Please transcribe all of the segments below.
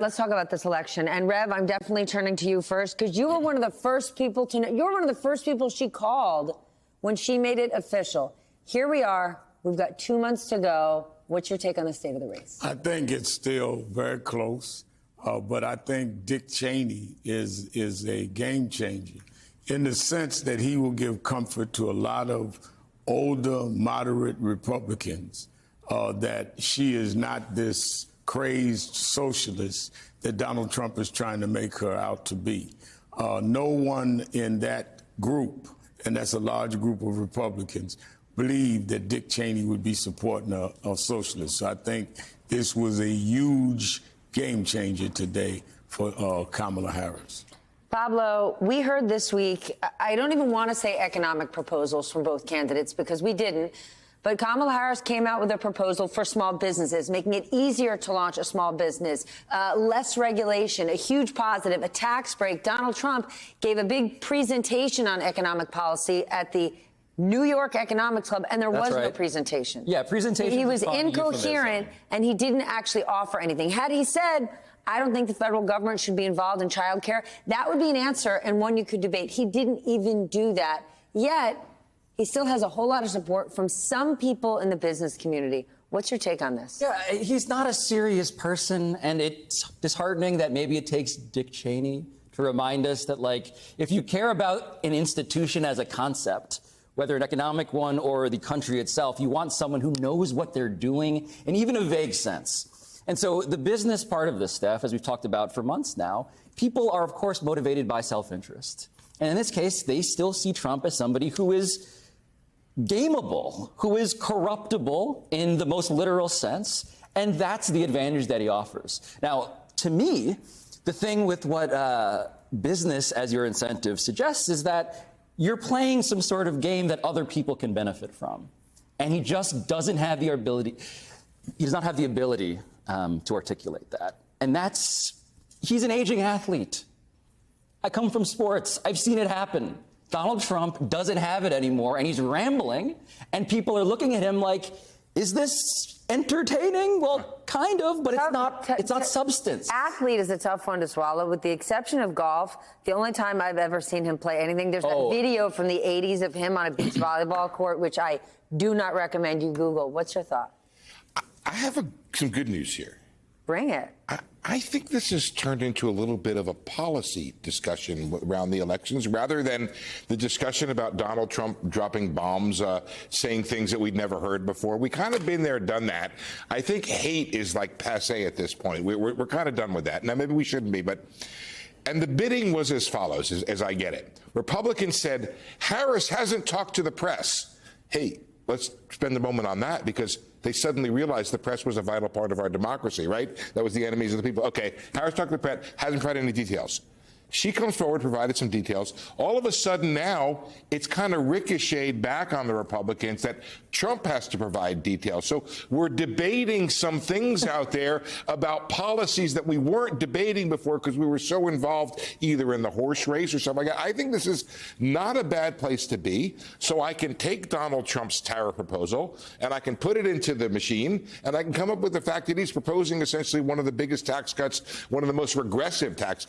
Let's talk about this election. And Rev, I'm definitely turning to you first because you were one of the first people to know. You were one of the first people she called when she made it official. Here we are. We've got 2 months to go. What's your take on the state of the race? I think it's still very close, but I think Dick Cheney is a game changer in the sense that he will give comfort to a lot of older, moderate Republicans that she is not this crazed socialist that Donald Trump is trying to make her out to be. No one in that group, and that's a large group of Republicans, believed that Dick Cheney would be supporting a socialist. So I think this was a huge game changer today for Kamala Harris. Pablo, we heard this week, I don't even want to say economic proposals from both candidates because we didn't. But Kamala Harris came out with a proposal for small businesses, making it easier to launch a small business, less regulation, a huge positive, a tax break. Donald Trump gave a big presentation on economic policy at the New York Economics Club, and there was no presentation. Yeah, presentation. He was incoherent, and he didn't actually offer anything. Had he said, I don't think the federal government should be involved in child care, that would be an answer and one you could debate. He didn't even do that. Yet, he still has a whole lot of support from some people in the business community. What's your take on this? Yeah, he's not a serious person, and it's disheartening that maybe it takes Dick Cheney to remind us that, like, if you care about an institution as a concept, whether an economic one or the country itself, you want someone who knows what they're doing in even a vague sense. And so the business part of this, Steph, as we've talked about for months now, people are, of course, motivated by self-interest. And in this case, they still see Trump as somebody who is gameable, who is corruptible in the most literal sense, and that's the advantage that he offers. Now, to me, the thing with what business as your incentive suggests is that you're playing some sort of game that other people can benefit from, and he just doesn't have the ability. He does not have the ability to articulate that, and he's an aging athlete. I come from sports. I've seen it happen. Donald Trump doesn't have it anymore, and he's rambling, and people are looking at him like, is this entertaining? Well, kind of, but it's not substance. Athlete is a tough one to swallow, with the exception of golf. The only time I've ever seen him play anything, there's that video from the 80s of him on a beach volleyball court, which I do not recommend you Google. What's your thought? I have some good news here. Bring it. I think this has turned into a little bit of a policy discussion around the elections rather than the discussion about Donald Trump dropping bombs, saying things that we'd never heard before. We kind of been there, done that. I think hate is like passé at this point. We're kind of done with that. Now, maybe we shouldn't be, but... And the bidding was as follows, as I get it. Republicans said, Harris hasn't talked to the press. Hey, let's spend a moment on that because they suddenly realized the press was a vital part of our democracy, right? That was the enemies of the people. Okay, Harris talked to the press, hasn't provided any details. She comes forward, provided some details. All of a sudden now, it's kind of ricocheted back on the Republicans that Trump has to provide details. So we're debating some things out there about policies that we weren't debating before because we were so involved either in the horse race or something like that. I think this is not a bad place to be. So I can take Donald Trump's tariff proposal and I can put it into the machine and I can come up with the fact that he's proposing essentially one of the biggest tax cuts, one of the most regressive tax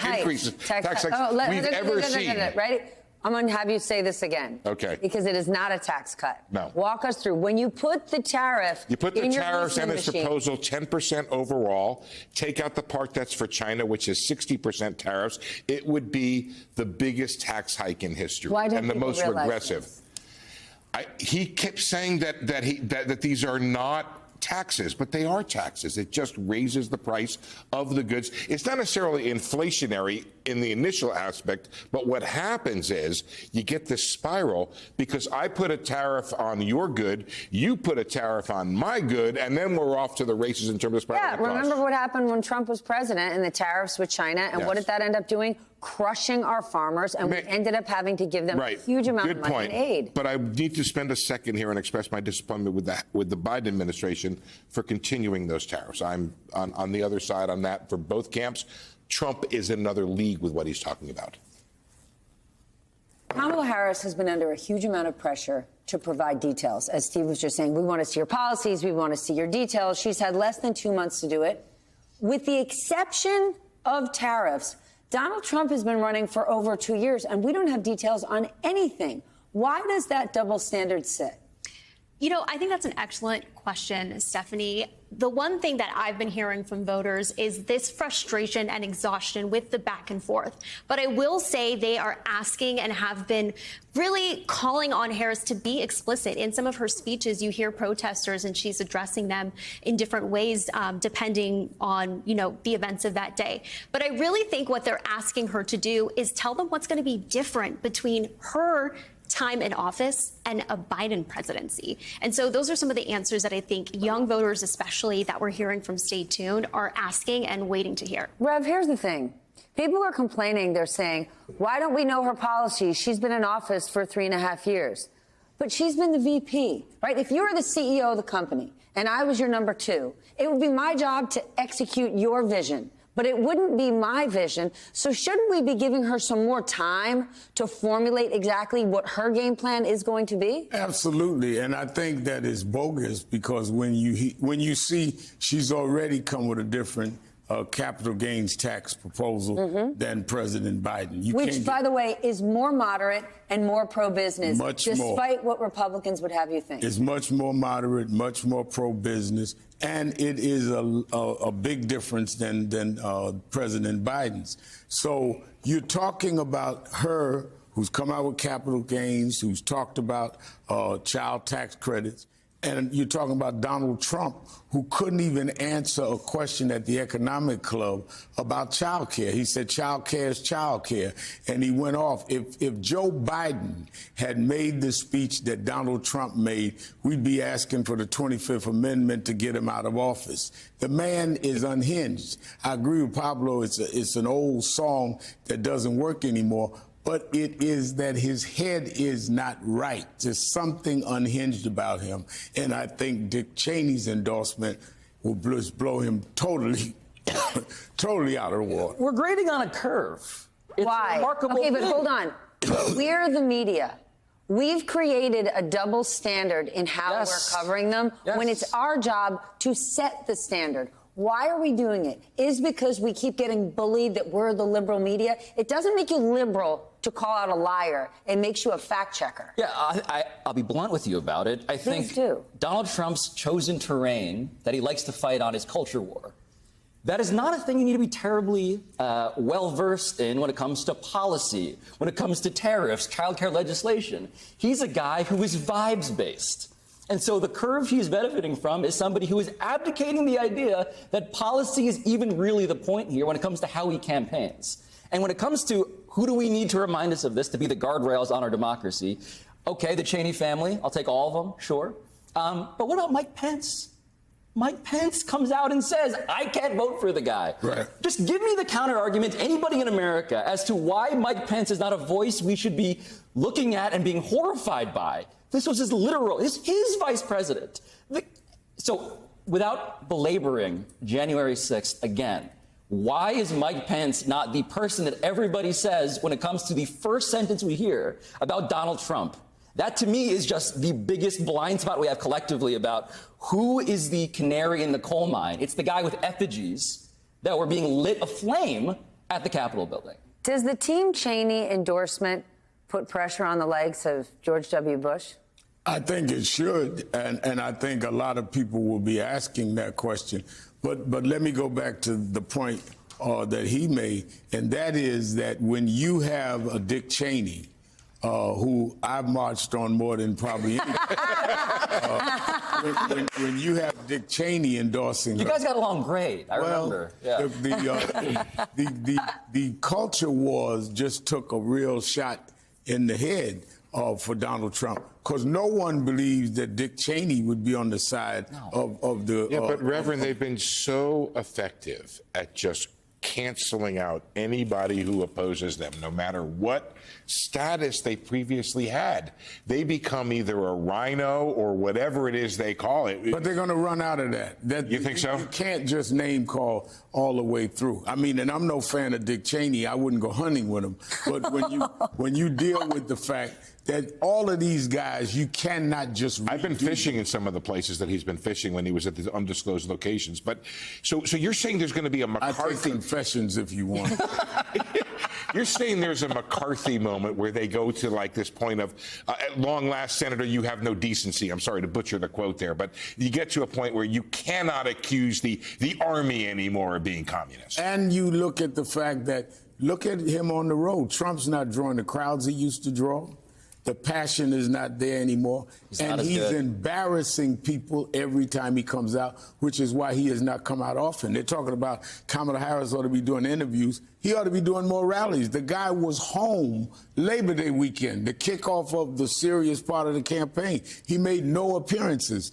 increases we've ever seen. Ready? I'm going to have you say this again. Okay. Because it is not a tax cut. No. Walk us through. When you put the tariff You put the in tariffs and your its proposal 10% overall, take out the part that's for China, which is 60% tariffs, it would be the biggest tax hike in history and the most regressive. He kept saying that these are not taxes, but they are taxes. It just raises the price of the goods. It's not necessarily inflationary in the initial aspect, but what happens is you get this spiral because I put a tariff on your good, you put a tariff on my good, and then we're off to the races in terms of spiral. Yeah, remember what happened when Trump was president and the tariffs with China, and what did that end up doing? Crushing our farmers, and we ended up having to give them a huge amount of money in aid. But I need to spend a second here and express my disappointment with the Biden administration for continuing those tariffs. I'm on the other side on that for both camps. Trump is in another league with what he's talking about. Kamala Harris has been under a huge amount of pressure to provide details. As Steve was just saying, we want to see your policies, we want to see your details. She's had less than 2 months to do it. with the exception of tariffs, Donald Trump has been running for over 2 years, and we don't have details on anything. Why does that double standard sit? You know, I think that's an excellent question, Stephanie. The one thing that I've been hearing from voters is this frustration and exhaustion with the back and forth. But I will say they are asking and have been really calling on Harris to be explicit. In some of her speeches, you hear protesters and she's addressing them in different ways, depending on, the events of that day. But I really think what they're asking her to do is tell them what's going to be different between her time in office and a Biden presidency. And so those are some of the answers that I think young voters, especially that we're hearing from Stay Tuned, are asking and waiting to hear. Rev, here's the thing. People are complaining. They're saying, why don't we know her policies? She's been in office for 3.5 years. But she's been the VP, right? If you were the CEO of the company and I was your number 2, it would be my job to execute your vision. But it wouldn't be my vision. So shouldn't we be giving her some more time to formulate exactly what her game plan is going to be? Absolutely. And I think that is bogus because when you see she's already come with a different capital gains tax proposal than President Biden. Which, by the way, is more moderate and more pro-business, despite what Republicans would have you think. It's much more moderate, much more pro-business, and it is a big difference than President Biden's. So you're talking about her, who's come out with capital gains, who's talked about child tax credits. And you're talking about Donald Trump, who couldn't even answer a question at the Economic Club about child care. He said child care is child care. And he went off. If Joe Biden had made the speech that Donald Trump made, we'd be asking for the 25th Amendment to get him out of office. The man is unhinged. I agree with Pablo. It's an old song that doesn't work anymore. But it is that his head is not right. There's something unhinged about him. And I think Dick Cheney's endorsement will blow him totally out of the water. We're grading on a curve. It's Why? Remarkable okay, but thing. hold on. We're the media. We've created a double standard in how we're covering them when it's our job to set the standard. Why are we doing it? Is because we keep getting bullied that we're the liberal media? It doesn't make you liberal to call out a liar. It makes you a fact checker. Yeah, I'll be blunt with you about it. I think Donald Trump's chosen terrain that he likes to fight on is culture war. That is not a thing you need to be terribly well-versed in when it comes to policy, when it comes to tariffs, childcare legislation. He's a guy who is vibes-based. And so the curve he's benefiting from is somebody who is abdicating the idea that policy is even really the point here when it comes to how he campaigns. And when it comes to who do we need to remind us of this to be the guardrails on our democracy, okay, the Cheney family, I'll take all of them, sure. But what about Mike Pence? Mike Pence comes out and says, I can't vote for the guy. Right. Just give me the counter argument, anybody in America, as to why Mike Pence is not a voice we should be looking at and being horrified by. This was his his vice president. So without belaboring January 6th again, why is Mike Pence not the person that everybody says when it comes to the first sentence we hear about Donald Trump? That, to me, is just the biggest blind spot we have collectively about who is the canary in the coal mine. It's the guy with effigies that were being lit aflame at the Capitol building. Does the Team Cheney endorsement put pressure on the legs of George W. Bush? I think it should, and I think a lot of people will be asking that question. But let me go back to the point that he made, and that is that when you have a Dick Cheney, who I've marched on more than probably anybody, when you have Dick Cheney endorsing you her, guys got along great. I remember. Yeah. The culture wars just took a real shot in the head for Donald Trump, because no one believes that Dick Cheney would be on the side of the. Yeah, but Reverend, they've been so effective at just canceling out anybody who opposes them, no matter what status they previously had. They become either a rhino or whatever it is they call it. But they're going to run out of that. You think so? You can't just name call all the way through. I mean, and I'm no fan of Dick Cheney. I wouldn't go hunting with him. But when you deal with the fact that all of these guys, you cannot just. I've been fishing in some of the places that he's been fishing when he was at the undisclosed locations. But so you're saying there's going to be a McCarthy. I take confessions if you want. You're saying there's a McCarthy moment where they go to like this point of, at long last, Senator, you have no decency. I'm sorry to butcher the quote there, but you get to a point where you cannot accuse the army anymore of being communist. And you look at the fact that, look at him on the road. Trump's not drawing the crowds he used to draw. The passion is not there anymore. And he's embarrassing people every time he comes out, which is why he has not come out often. They're talking about Kamala Harris ought to be doing interviews. He ought to be doing more rallies. The guy was home Labor Day weekend, the kickoff of the serious part of the campaign. He made no appearances.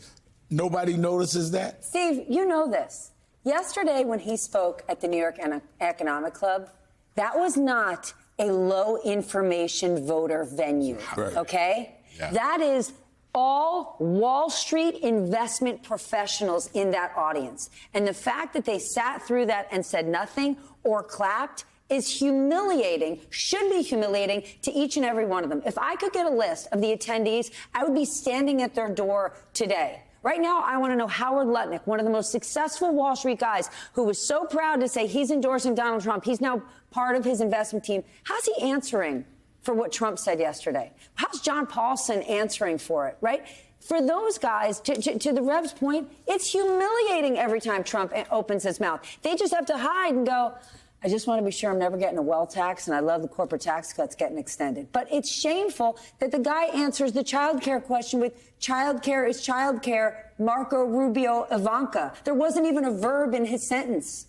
Nobody notices that? Steve, you know this. Yesterday when he spoke at the New York Economic Club, that was not a low information voter venue, right. Okay? Yeah. That is all Wall Street investment professionals in that audience. And the fact that they sat through that and said nothing or clapped is humiliating, should be humiliating to each and every one of them. If I could get a list of the attendees, I would be standing at their door today. Right now, I want to know Howard Lutnick, one of the most successful Wall Street guys who was so proud to say he's endorsing Donald Trump. He's now part of his investment team. How's he answering for what Trump said yesterday? How's John Paulson answering for it, right? For those guys, to the Rev's point, it's humiliating every time Trump opens his mouth. They just have to hide and go, I just want to be sure I'm never getting a wealth tax, and I love the corporate tax cuts getting extended. But it's shameful that the guy answers the child care question with child care is child care, Marco Rubio Ivanka. There wasn't even a verb in his sentence.